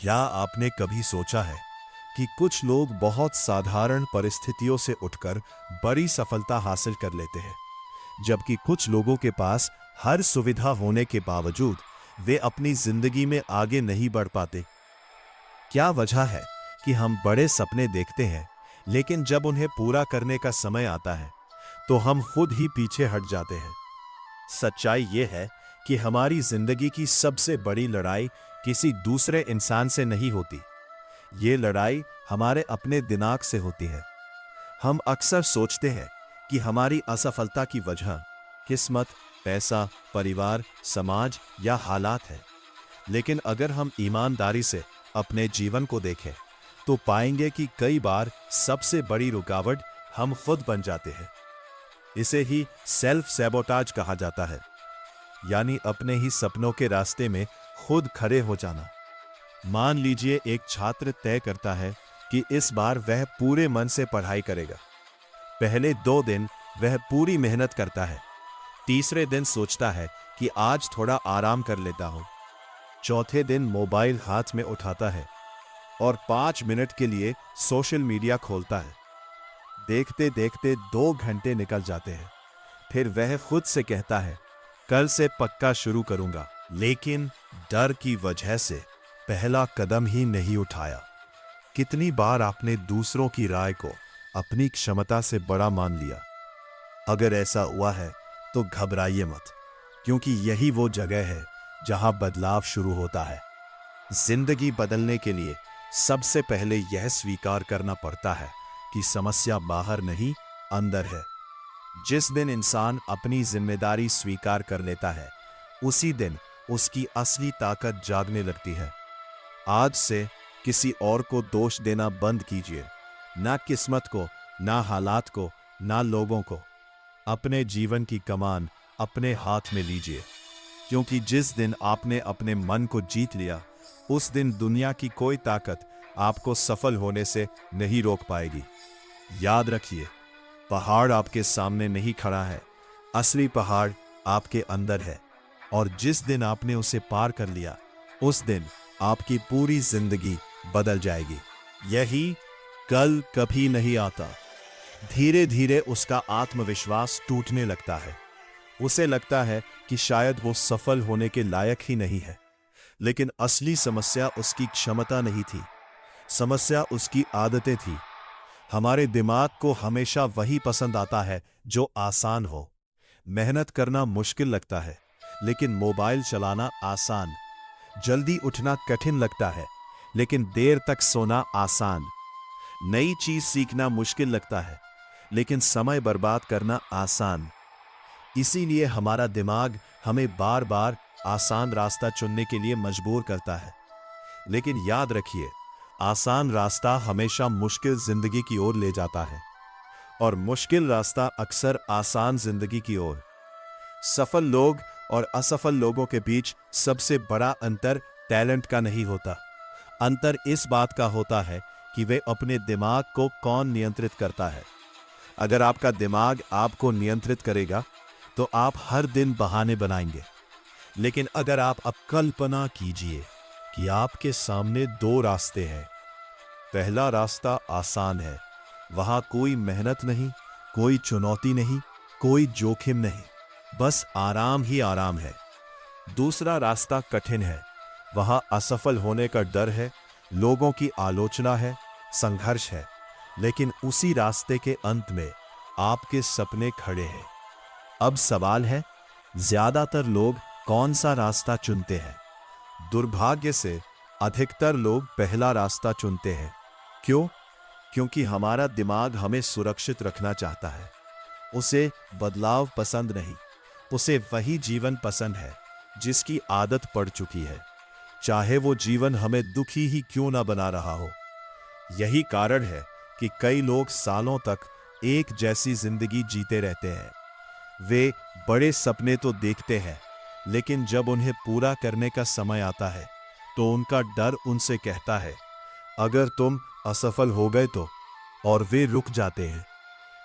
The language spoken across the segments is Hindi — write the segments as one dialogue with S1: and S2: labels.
S1: क्या आपने कभी सोचा है कि कुछ लोग बहुत साधारण परिस्थितियों से उठकर बड़ी सफलता हासिल कर लेते हैं, जबकि कुछ लोगों के पास हर सुविधा होने के बावजूद वे अपनी जिंदगी में आगे नहीं बढ़ पाते? क्या वजह है कि हम बड़े सपने देखते हैं, लेकिन जब उन्हें पूरा करने का समय आता है, तो हम खुद ही पीछे हट जाते हैं? सच्चाई यह है कि हमारी जिंदगी की सबसे बड़ी लड़ाई किसी दूसरे इंसान से नहीं होती। ये लड़ाई हमारे अपने दिमाग से होती है। हम अक्सर सोचते हैं कि हमारी असफलता की वजह किस्मत, पैसा, परिवार, समाज या हालात है। लेकिन अगर हम ईमानदारी से अपने जीवन को देखें, तो पाएंगे कि कई बार सबसे बड़ी रुकावट हम खुद बन जाते हैं। इसे ही सेल्फ सैबोटाज कहा जाता है, यानी अपने ही सपनों के रास्ते में खुद खड़े हो जाना। मान लीजिए एक छात्र तय करता है कि इस बार वह पूरे मन से पढ़ाई करेगा। पहले 2 दिन वह पूरी मेहनत करता है। तीसरे दिन सोचता है कि आज थोड़ा आराम कर लेता हूं। चौथे दिन मोबाइल हाथ में उठाता है और 5 मिनट के लिए सोशल मीडिया खोलता है। देखते देखते 2 घंटे निकल जाते हैं। फिर वह खुद से कहता है, कल से पक्का शुरू करूंगा, लेकिन डर की वजह से पहला कदम ही नहीं उठाया। कितनी बार आपने दूसरों की राय को अपनी क्षमता से बड़ा मान लिया? अगर ऐसा हुआ है तो घबराइए मत, क्योंकि यही वो जगह है जहां बदलाव शुरू होता है। जिंदगी बदलने के लिए सबसे पहले यह स्वीकार करना पड़ता है कि समस्या बाहर नहीं, अंदर है। जिस दिन इंसान अपनी जिम्मेदारी स्वीकार कर लेता है, उसी दिन उसकी असली ताकत जागने लगती है। आज से किसी और को दोष देना बंद कीजिए, ना किस्मत को, ना हालात को, ना लोगों को। अपने जीवन की कमान अपने हाथ में लीजिए, क्योंकि जिस दिन आपने अपने मन को जीत लिया, उस दिन दुनिया की कोई ताकत आपको सफल होने से नहीं रोक पाएगी। याद रखिए, पहाड़ आपके सामने नहीं खड़ा है, असली पहाड़ आपके अंदर है। और जिस दिन आपने उसे पार कर लिया, उस दिन आपकी पूरी जिंदगी बदल जाएगी। यही कल कभी नहीं आता। धीरे धीरे उसका आत्मविश्वास टूटने लगता है। उसे लगता है कि शायद वो सफल होने के लायक ही नहीं है। लेकिन असली समस्या उसकी क्षमता नहीं थी, समस्या उसकी आदतें थी। हमारे दिमाग को हमेशा वही पसंद आता है जो आसान हो। मेहनत करना मुश्किल लगता है, लेकिन मोबाइल चलाना आसान। जल्दी उठना कठिन लगता है, लेकिन देर तक सोना आसान। नई चीज सीखना मुश्किल लगता है, लेकिन समय बर्बाद करना आसान। इसीलिए हमारा दिमाग हमें बार बार आसान रास्ता चुनने के लिए मजबूर करता है। लेकिन याद रखिए, आसान रास्ता हमेशा मुश्किल जिंदगी की ओर ले जाता है, और मुश्किल रास्ता अक्सर आसान जिंदगी की ओर। सफल लोग और असफल लोगों के बीच सबसे बड़ा अंतर टैलेंट का नहीं होता। अंतर इस बात का होता है कि वे अपने दिमाग को कौन नियंत्रित करता है। अगर आपका दिमाग आपको नियंत्रित करेगा, तो आप हर दिन बहाने बनाएंगे। लेकिन अगर आप अब कल्पना कीजिए कि आपके सामने 2 रास्ते हैं। पहला रास्ता आसान है, वहां कोई मेहनत नहीं, कोई चुनौती नहीं, कोई जोखिम नहीं, बस आराम ही आराम है। दूसरा रास्ता कठिन है, वहां असफल होने का डर है, लोगों की आलोचना है, संघर्ष है। लेकिन उसी रास्ते के अंत में आपके सपने खड़े हैं। अब सवाल है, ज्यादातर लोग कौन सा रास्ता चुनते हैं? दुर्भाग्य से अधिकतर लोग पहला रास्ता चुनते हैं। क्यों? क्योंकि हमारा दिमाग हमें सुरक्षित रखना चाहता है। उसे बदलाव पसंद नहीं, उसे वही जीवन पसंद है जिसकी आदत पड़ चुकी है, चाहे वो जीवन हमें दुखी ही क्यों ना बना रहा हो। यही कारण है कि कई लोग सालों तक एक जैसी जिंदगी जीते रहते हैं। वे बड़े सपने तो देखते हैं, लेकिन जब उन्हें पूरा करने का समय आता है, तो उनका डर उनसे कहता है, अगर तुम असफल हो गए तो, और वे रुक जाते हैं।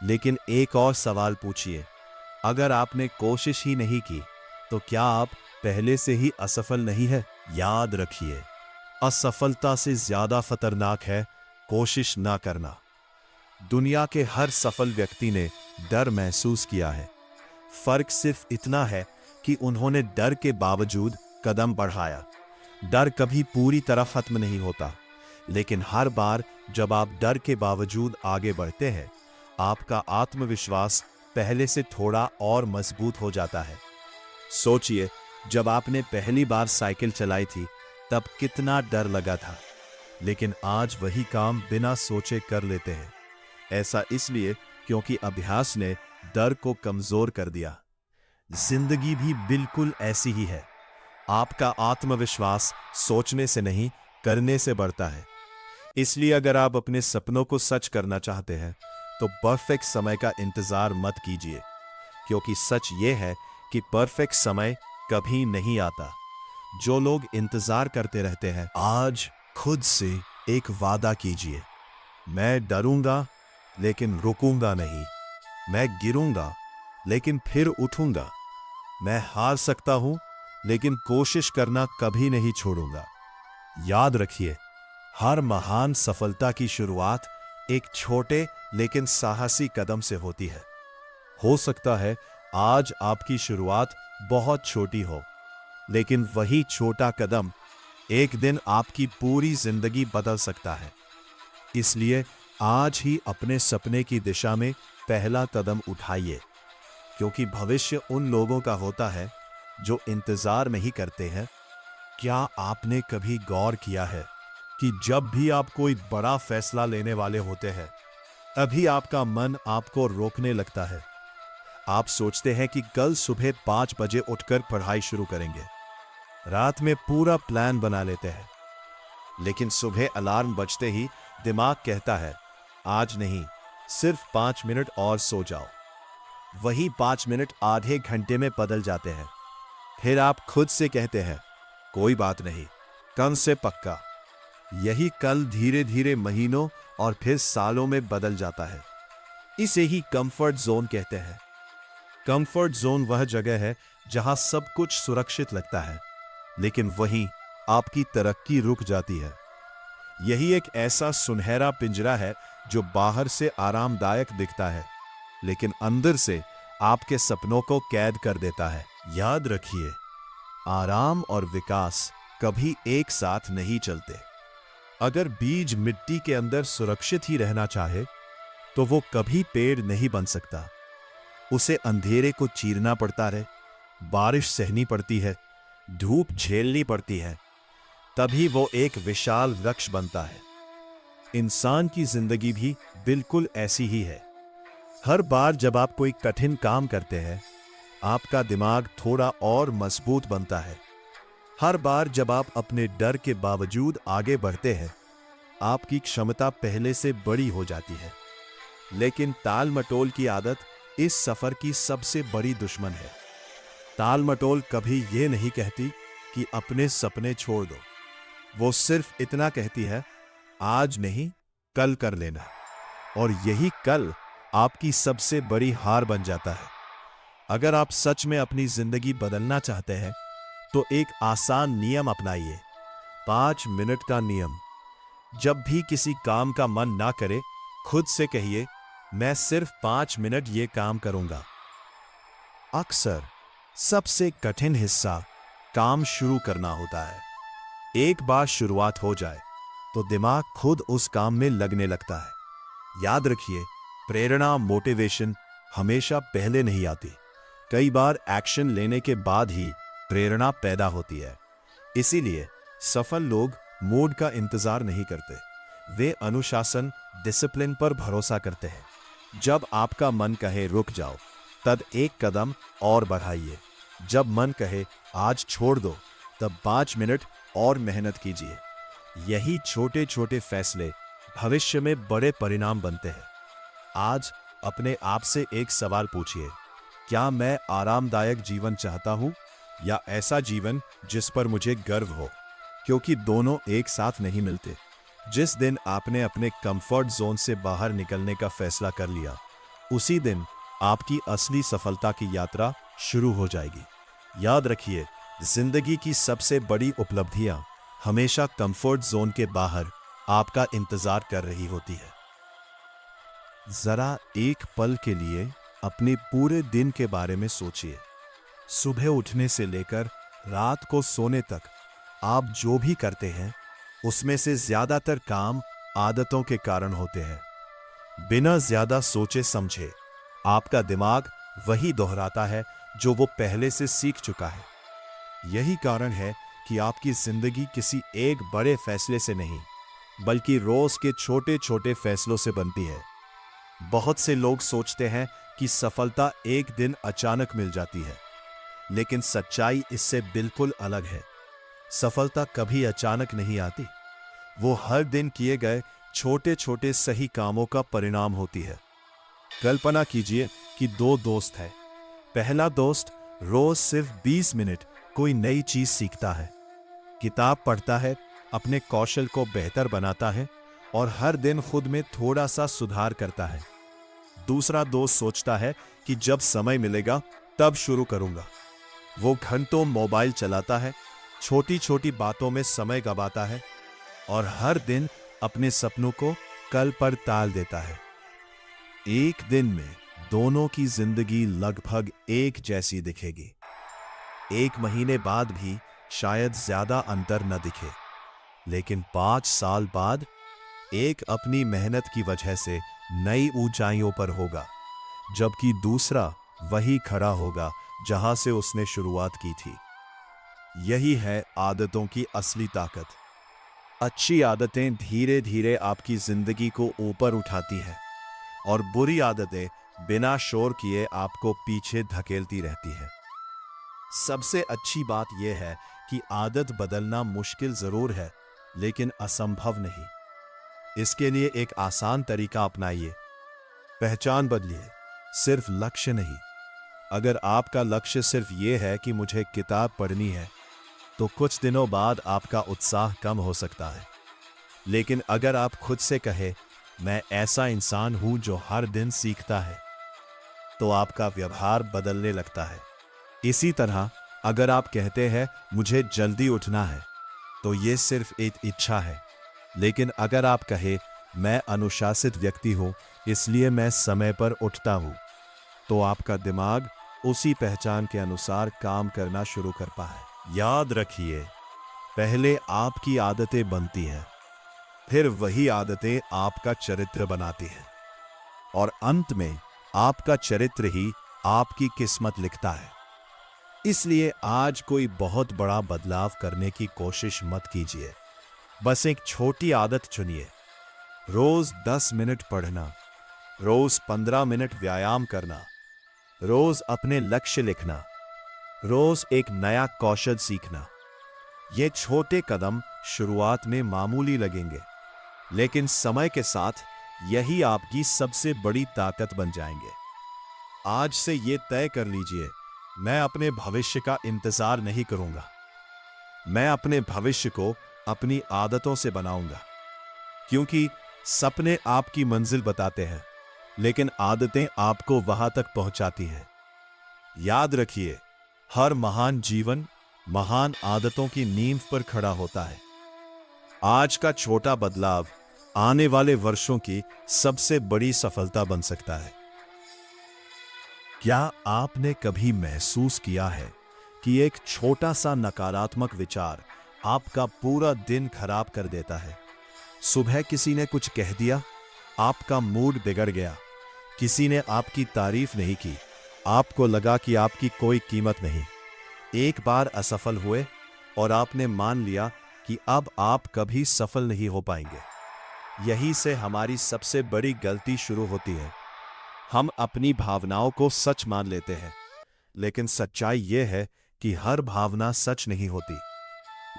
S1: लेकिन एक और सवाल पूछिए, अगर आपने कोशिश ही नहीं की, तो क्या आप पहले से ही असफल नहीं है? याद रखिए, असफलता से ज्यादा खतरनाक है कोशिश ना करना। दुनिया के हर सफल व्यक्ति ने डर महसूस किया है। फर्क सिर्फ इतना है कि उन्होंने डर के बावजूद कदम बढ़ाया। डर कभी पूरी तरह खत्म नहीं होता, लेकिन हर बार जब आप डर के बावजूद आगे बढ़ते हैं, आपका आत्मविश्वास पहले से थोड़ा और मजबूत हो जाता है। सोचिए, जब आपने पहली बार साइकिल चलाई थी तब कितना डर लगा था, लेकिन आज वही काम बिना सोचे कर लेते हैं। ऐसा इसलिए क्योंकि अभ्यास ने डर को कमजोर कर दिया। जिंदगी भी बिल्कुल ऐसी ही है। आपका आत्मविश्वास सोचने से नहीं, करने से बढ़ता है। इसलिए अगर आप अपने सपनों को सच करना चाहते हैं तो परफेक्ट समय का इंतजार मत कीजिए, क्योंकि सच ये है कि परफेक्ट समय कभी नहीं आता। जो लोग इंतजार करते रहते हैं, आज खुद से एक वादा कीजिए, मैं डरूंगा लेकिन रुकूंगा नहीं। मैं गिरूंगा लेकिन फिर उठूंगा। मैं हार सकता हूं लेकिन कोशिश करना कभी नहीं छोड़ूंगा। याद रखिए, हर महान सफलता की शुरुआत एक छोटे लेकिन साहसी कदम से होती है। हो सकता है आज आपकी शुरुआत बहुत छोटी हो, लेकिन वही छोटा कदम एक दिन आपकी पूरी जिंदगी बदल सकता है। इसलिए आज ही अपने सपने की दिशा में पहला कदम उठाइए, क्योंकि भविष्य उन लोगों का होता है जो इंतजार नहीं करते हैं। क्या आपने कभी गौर किया है कि जब भी आप कोई बड़ा फैसला लेने वाले होते हैं, तभी आपका मन आपको रोकने लगता है। आप सोचते हैं कि कल सुबह 5 बजे उठकर पढ़ाई शुरू करेंगे। रात में पूरा प्लान बना लेते हैं, लेकिन सुबह अलार्म बजते ही दिमाग कहता है, आज नहीं, सिर्फ 5 मिनट और सो जाओ। वही 5 मिनट आधे घंटे में बदल जाते हैं। फिर आप खुद से कहते हैं, कोई बात नहीं, कल से पक्का। यही कल धीरे धीरे महीनों और फिर सालों में बदल जाता है। इसे ही कंफर्ट जोन कहते हैं। कंफर्ट जोन वह जगह है जहां सब कुछ सुरक्षित लगता है, लेकिन वहीं आपकी तरक्की रुक जाती है। यही एक ऐसा सुनहरा पिंजरा है जो बाहर से आरामदायक दिखता है, लेकिन अंदर से आपके सपनों को कैद कर देता है। याद रखिए, आराम और विकास कभी एक साथ नहीं चलते। अगर बीज मिट्टी के अंदर सुरक्षित ही रहना चाहे, तो वो कभी पेड़ नहीं बन सकता। उसे अंधेरे को चीरना पड़ता है, बारिश सहनी पड़ती है, धूप झेलनी पड़ती है, तभी वो एक विशाल वृक्ष बनता है। इंसान की जिंदगी भी बिल्कुल ऐसी ही है। हर बार जब आप कोई कठिन काम करते हैं, आपका दिमाग थोड़ा और मजबूत बनता है। हर बार जब आप अपने डर के बावजूद आगे बढ़ते हैं, आपकी क्षमता पहले से बड़ी हो जाती है। लेकिन टाल मटोल की आदत इस सफर की सबसे बड़ी दुश्मन है। टाल मटोल कभी ये नहीं कहती कि अपने सपने छोड़ दो। वो सिर्फ इतना कहती है, आज नहीं, कल कर लेना। और यही कल आपकी सबसे बड़ी हार बन जाता है। अगर आप सच में अपनी जिंदगी बदलना चाहते हैं, तो एक आसान नियम अपनाइए, 5 मिनट का नियम। जब भी किसी काम का मन ना करे, खुद से कहिए, मैं सिर्फ 5 मिनट ये काम करूंगा। अक्सर सबसे कठिन हिस्सा काम शुरू करना होता है। एक बार शुरुआत हो जाए तो दिमाग खुद उस काम में लगने लगता है। याद रखिए, प्रेरणा, मोटिवेशन हमेशा पहले नहीं आती। कई बार एक्शन लेने के बाद ही प्रेरणा पैदा होती है। इसीलिए सफल लोग मूड का इंतजार नहीं करते। वे अनुशासन, डिसिप्लिन पर भरोसा करते हैं। जब आपका मन कहे रुक जाओ, तब एक कदम और बढ़ाइए। जब मन कहे आज छोड़ दो, तब 5 मिनट और मेहनत कीजिए। यही छोटे छोटे फैसले भविष्य में बड़े परिणाम बनते हैं। आज अपने आप से एक सवाल पूछिए, क्या मैं आरामदायक जीवन चाहता हूं या ऐसा जीवन जिस पर मुझे गर्व हो? क्योंकि दोनों एक साथ नहीं मिलते। जिस दिन आपने अपने कंफर्ट जोन से बाहर निकलने का फैसला कर लिया, उसी दिन आपकी असली सफलता की यात्रा शुरू हो जाएगी। याद रखिए, जिंदगी की सबसे बड़ी उपलब्धियां हमेशा कंफर्ट जोन के बाहर आपका इंतजार कर रही होती है। जरा एक पल के लिए अपने पूरे दिन के बारे में सोचिए। सुबह उठने से लेकर रात को सोने तक आप जो भी करते हैं, उसमें से ज्यादातर काम आदतों के कारण होते हैं। बिना ज्यादा सोचे समझे आपका दिमाग वही दोहराता है जो वो पहले से सीख चुका है। यही कारण है कि आपकी जिंदगी किसी एक बड़े फैसले से नहीं, बल्कि रोज के छोटे छोटे फैसलों से बनती है। बहुत से लोग सोचते हैं कि सफलता एक दिन अचानक मिल जाती है, लेकिन सच्चाई इससे बिल्कुल अलग है। सफलता कभी अचानक नहीं आती, वो हर दिन किए गए छोटे छोटे सही कामों का परिणाम होती है। कल्पना कीजिए कि दो दोस्त हैं। पहला दोस्त रोज सिर्फ 20 मिनट कोई नई चीज सीखता है, किताब पढ़ता है, अपने कौशल को बेहतर बनाता है और हर दिन खुद में थोड़ा सा सुधार करता है। दूसरा दोस्त सोचता है कि जब समय मिलेगा तब शुरू करूंगा। वो घंटों मोबाइल चलाता है, छोटी छोटी बातों में समय गवाता है और हर दिन अपने सपनों को कल पर टाल देता है। एक दिन में दोनों की जिंदगी लगभग एक जैसी दिखेगी। एक महीने बाद भी शायद ज्यादा अंतर न दिखे, लेकिन 5 साल बाद एक अपनी मेहनत की वजह से नई ऊंचाइयों पर होगा, जबकि दूसरा वही खड़ा होगा जहां से उसने शुरुआत की थी। यही है आदतों की असली ताकत। अच्छी आदतें धीरे धीरे आपकी जिंदगी को ऊपर उठाती हैं और बुरी आदतें बिना शोर किए आपको पीछे धकेलती रहती है। सबसे अच्छी बात यह है कि आदत बदलना मुश्किल जरूर है, लेकिन असंभव नहीं। इसके लिए एक आसान तरीका अपनाइए। पहचान बदलिए, सिर्फ लक्ष्य नहीं। अगर आपका लक्ष्य सिर्फ ये है कि मुझे किताब पढ़नी है, तो कुछ दिनों बाद आपका उत्साह कम हो सकता है। लेकिन अगर आप खुद से कहे, मैं ऐसा इंसान हूं जो हर दिन सीखता है, तो आपका व्यवहार बदलने लगता है। इसी तरह अगर आप कहते हैं मुझे जल्दी उठना है, तो ये सिर्फ एक इच्छा है। लेकिन अगर आप कहे मैं अनुशासित व्यक्ति हूं, इसलिए मैं समय पर उठता हूं, तो आपका दिमाग उसी पहचान के अनुसार काम करना शुरू करता है। याद रखिए, पहले आपकी आदतें बनती हैं, फिर वही आदतें आपका चरित्र बनाती हैं और अंत में आपका चरित्र ही आपकी किस्मत लिखता है। इसलिए आज कोई बहुत बड़ा बदलाव करने की कोशिश मत कीजिए। बस एक छोटी आदत चुनिए। रोज 10 मिनट पढ़ना, रोज 15 मिनट व्यायाम करना, रोज अपने लक्ष्य लिखना, रोज एक नया कौशल सीखना। ये छोटे कदम शुरुआत में मामूली लगेंगे, लेकिन समय के साथ यही आपकी सबसे बड़ी ताकत बन जाएंगे। आज से ये तय कर लीजिए, मैं अपने भविष्य का इंतजार नहीं करूंगा। मैं अपने भविष्य को अपनी आदतों से बनाऊंगा, क्योंकि सपने आपकी मंजिल बताते हैं, लेकिन आदतें आपको वहां तक पहुंचाती हैं। याद रखिए, हर महान जीवन महान आदतों की नींव पर खड़ा होता है। आज का छोटा बदलाव आने वाले वर्षों की सबसे बड़ी सफलता बन सकता है। क्या आपने कभी महसूस किया है कि एक छोटा सा नकारात्मक विचार आपका पूरा दिन खराब कर देता है? सुबह किसी ने कुछ कह दिया, आपका मूड बिगड़ गया। किसी ने आपकी तारीफ नहीं की, आपको लगा कि आपकी कोई कीमत नहीं। एक बार असफल हुए और आपने मान लिया कि अब आप कभी सफल नहीं हो पाएंगे। यही से हमारी सबसे बड़ी गलती शुरू होती है। हम अपनी भावनाओं को सच मान लेते हैं, लेकिन सच्चाई यह है कि हर भावना सच नहीं होती।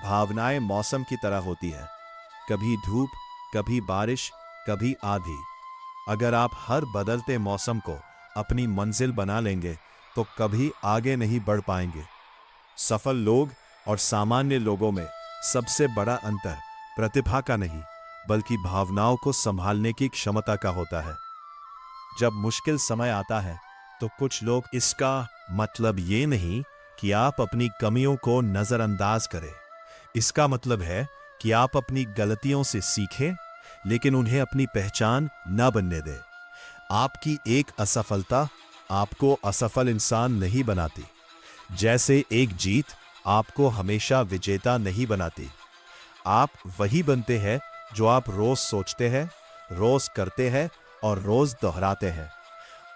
S1: भावनाएं मौसम की तरह होती है, कभी धूप, कभी बारिश, कभी आंधी। अगर आप हर बदलते मौसम को अपनी मंजिल बना लेंगे, तो कभी आगे नहीं बढ़ पाएंगे। सफल लोग और सामान्य लोगों में सबसे बड़ा अंतर प्रतिभा का नहीं, बल्कि भावनाओं को संभालने की क्षमता का होता है। जब मुश्किल समय आता है, तो कुछ लोग, इसका मतलब ये नहीं कि आप अपनी कमियों को नजरअंदाज करें, इसका मतलब है कि आप अपनी गलतियों से सीखें, लेकिन उन्हें अपनी पहचान न बनने दें। आपकी एक असफलता आपको असफल इंसान नहीं बनाती, जैसे एक जीत आपको हमेशा विजेता नहीं बनाती। आप वही बनते हैं जो आप रोज सोचते हैं, रोज करते हैं और रोज दोहराते हैं।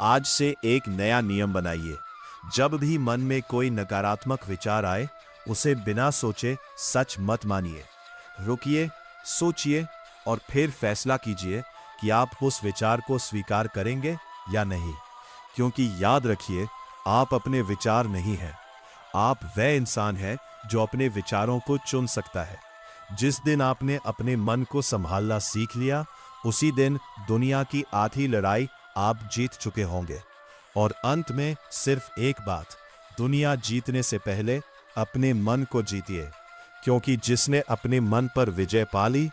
S1: आज से एक नया नियम बनाइए। जब भी मन में कोई नकारात्मक विचार आए, उसे बिना सोचे सच मत मानिए। रुकिए, सोचिए और फिर फैसला कीजिए कि आप उस विचार को स्वीकार करेंगे या नहीं। क्योंकि याद रखिए, आप अपने विचार नहीं हैं। आप वह इंसान हैं जो अपने विचारों को चुन सकता है। जिस दिन आपने अपने मन को संभालना सीख लिया, उसी दिन दुनिया की आधी लड़ाई आप जीत चुके होंगे। और अंत में सिर्फ एक बात, दुनिया जीतने से पहले अपने मन को जीतिए, क्योंकि जिसने अपने मन पर विजय पा ली,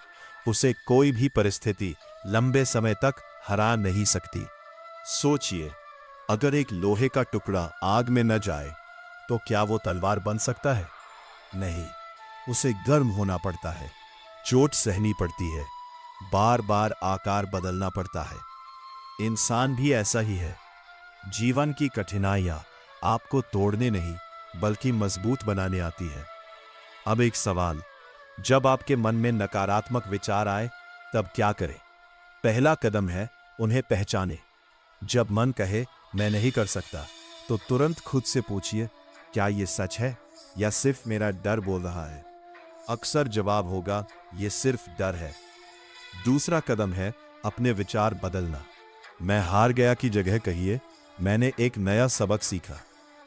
S1: उसे कोई भी परिस्थिति लंबे समय तक हरा नहीं सकती। सोचिए, अगर एक लोहे का टुकड़ा आग में न जाए तो क्या वो तलवार बन सकता है? नहीं, उसे गर्म होना पड़ता है, चोट सहनी पड़ती है, बार बार आकार बदलना पड़ता है। इंसान भी ऐसा ही है। जीवन की कठिनाइयां आपको तोड़ने नहीं बल्कि मजबूत बनाने आती है। अब एक सवाल, जब आपके मन में नकारात्मक विचार आए तब क्या करें? पहला कदम है उन्हें पहचानें। जब मन कहे मैं नहीं कर सकता, तो तुरंत खुद से पूछिए, क्या यह सच है या सिर्फ मेरा डर बोल रहा है? अक्सर जवाब होगा, यह सिर्फ डर है। दूसरा कदम है अपने विचार बदलना। मैं हार गया की जगह कहिए, मैंने एक नया सबक सीखा।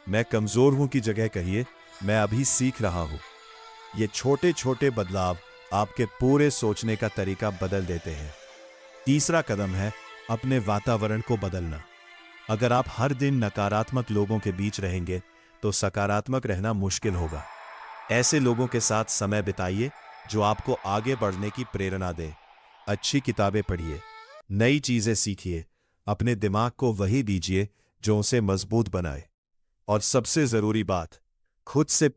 S1: मैं कमजोर हूं की जगह कहिए, मैं अभी सीख रहा हूं। ये छोटे छोटे बदलाव आपके पूरे सोचने का तरीका बदल देते हैं। तीसरा कदम है अपने वातावरण को बदलना। अगर आप हर दिन नकारात्मक लोगों के बीच रहेंगे तो सकारात्मक रहना मुश्किल होगा। ऐसे लोगों के साथ समय बिताइए जो आपको आगे बढ़ने की प्रेरणा दे। अच्छी किताबें पढ़िए, नई चीजें सीखिए, अपने दिमाग को वही दीजिए जो उसे मजबूत बनाए। और सबसे जरूरी बात, खुद से